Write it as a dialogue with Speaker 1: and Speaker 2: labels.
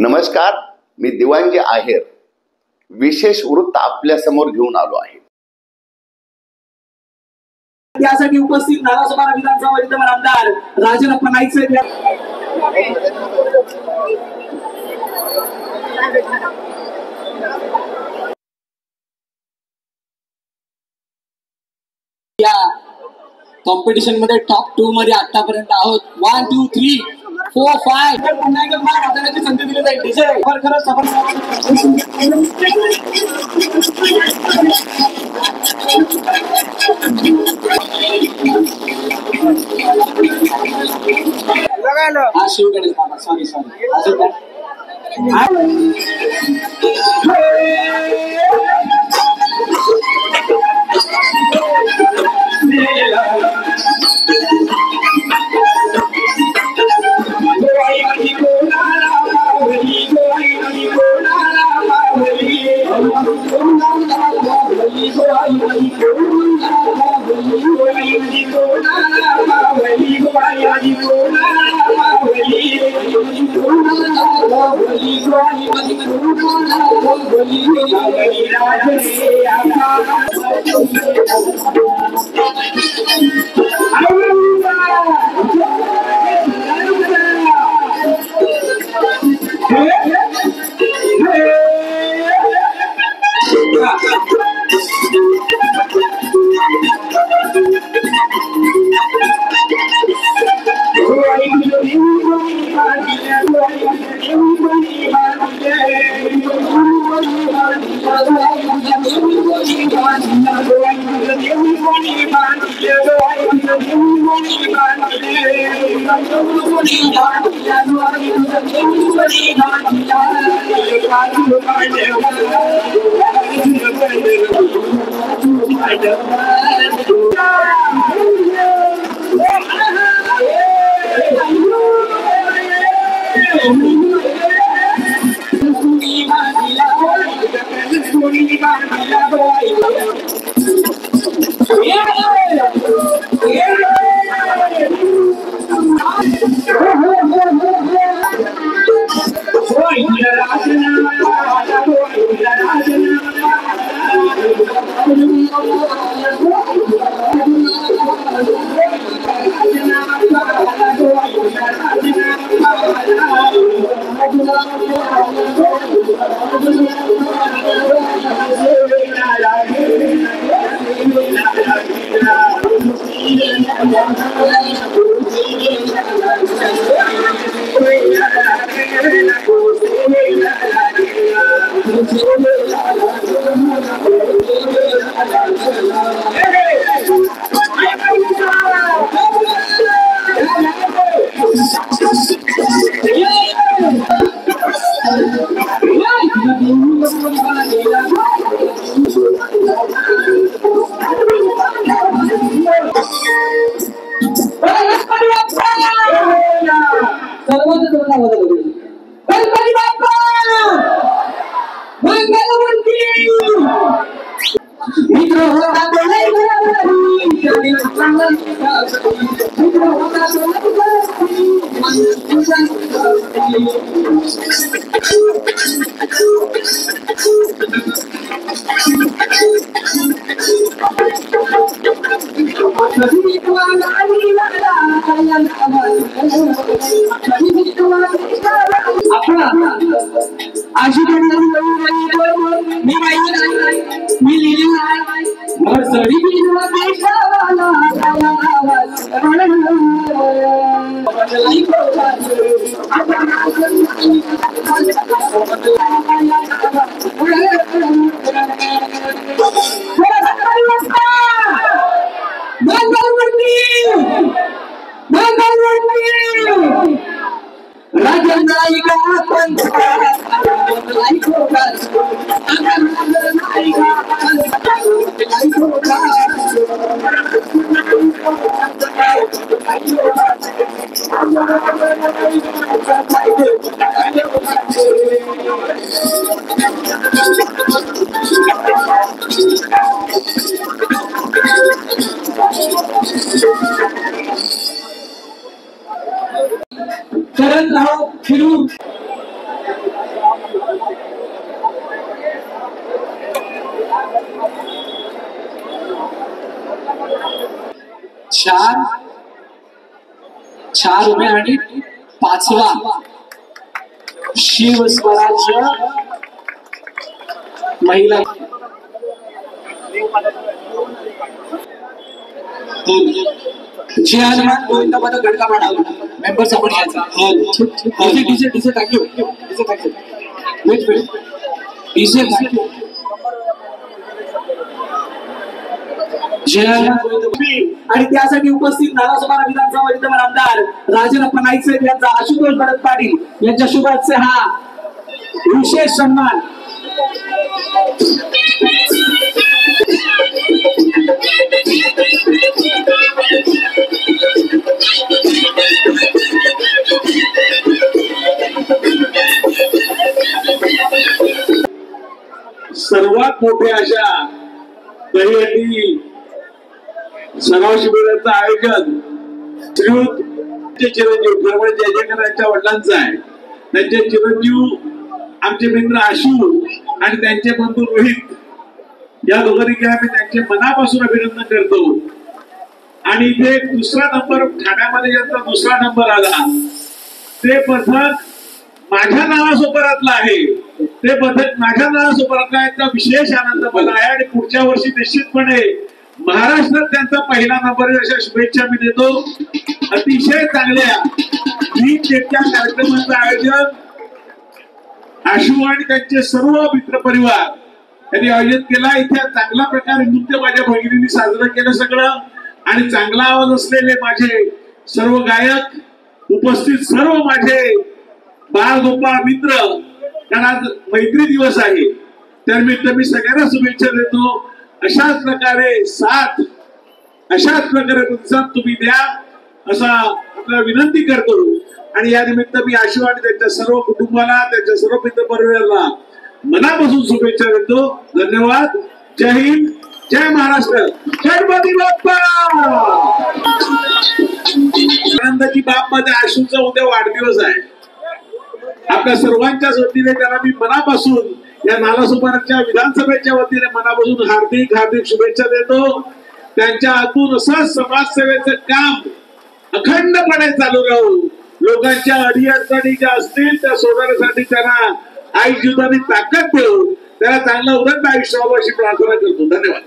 Speaker 1: नमस्कार, मी दिवाणजी आहेर विशेष वृत्त आपल्या समोर घेऊन आलो आहे।
Speaker 2: यासाठी उपस्थित नारासोबा विधानसभा विद्यमान आमदार राजनप्पा नाईक साहेब या कॉम्पिटिशन मध्ये टॉप 2 मध्ये आतापर्यंत आहोत। 1 2 3 4 5 पुन्हा एकदा मला हाताळण्याची संधी दिली जाईल। डीजे खरंच हा शिवगणेश बाबा सॉरी शरदराव फिरू 4 उभे आणि 5वा शिवस्वराज्य महिला जे हनुमान गोविंद पदक घडका पाडावं मेंबर्स आपण यायचा डीजे थँक्यू डीजे आणि त्यासाठी उपस्थित नालासोपारा विधानसभा विद्यमान आमदार राजनप्पा नाईक साहेब यांचा आशुतोष भरत पाटील यांच्या शुभ हस्ते हा विशेष सन्मान
Speaker 3: सर्वात मोठ्या अशा दहीहंडी सराव शिबिराचं आयोजन श्रीयुत चिरंजीव खरवळ जयजयकर यांच्या वडिलांचं आहे. त्यांचे चिरंजीव आमचे मित्र आशू आणि त्यांचे बंधू रोहित या दोघांनी आम्ही त्यांचे मनापासून अभिनंदन करतो. आणि इथे दुसरा नंबर ठाण्यामध्ये ज्यांचा दुसरा नंबर आला ते पथक माझ्या नावासोबतला आहे. ते पथक माझ्या नावासोबतला याचा विशेष आनंद मला आहे आणि पुढच्या वर्षी निश्चितपणे महाराष्ट्रात त्यांचा पहिला नंबर अशा शुभेच्छा मी देतो. अतिशय चांगल्या कार्यक्रमाचं आयोजन आशू आणि त्यांचे सर्व मित्र परिवार यांनी आयोजित केला. इथे चांगल्या प्रकारे नृत्य माझ्या भगिनींनी साजरं केलं सगळं आणि चांगला आवाज असलेले माझे सर्व गायक उपस्थित सर्व माझे बाळ गोपाळ मित्र कारण आज मैत्री दिवस आहे त्यानिमित्त मी सगळ्यांना शुभेच्छा देतो. अशाच प्रकारे प्रतिसाद तुम्ही द्या असा आपल्याला विनंती करतो. आणि या निमित्त मी आशू आणि त्यांच्या सर्व कुटुंबाला त्यांच्या सर्व मित्र परिवाराला मनापासून शुभेच्छा देतो. धन्यवाद. जय हिंद, जय महाराष्ट्र, गणपती बाप्पा. आनंदाची बाब मध्ये आशूचा उद्या वाढदिवस आहे. आपल्या सर्वांच्याच वतीने त्याला मी मनापासून या नालासोपाराच्या विधानसभेच्या वतीने मनापासून हार्दिक हार्दिक शुभेच्छा देतो. त्यांच्या हातून असं समाजसेवेचं काम अखंडपणे चालू राहू. लोकांच्या अडीअडचणी ज्या असतील त्या सोडवण्यासाठी त्यांना आई जीवनाने ताकद देऊ. त्याला चांगलं उदंड आयुष्य अशी प्रार्थना करतो. धन्यवाद.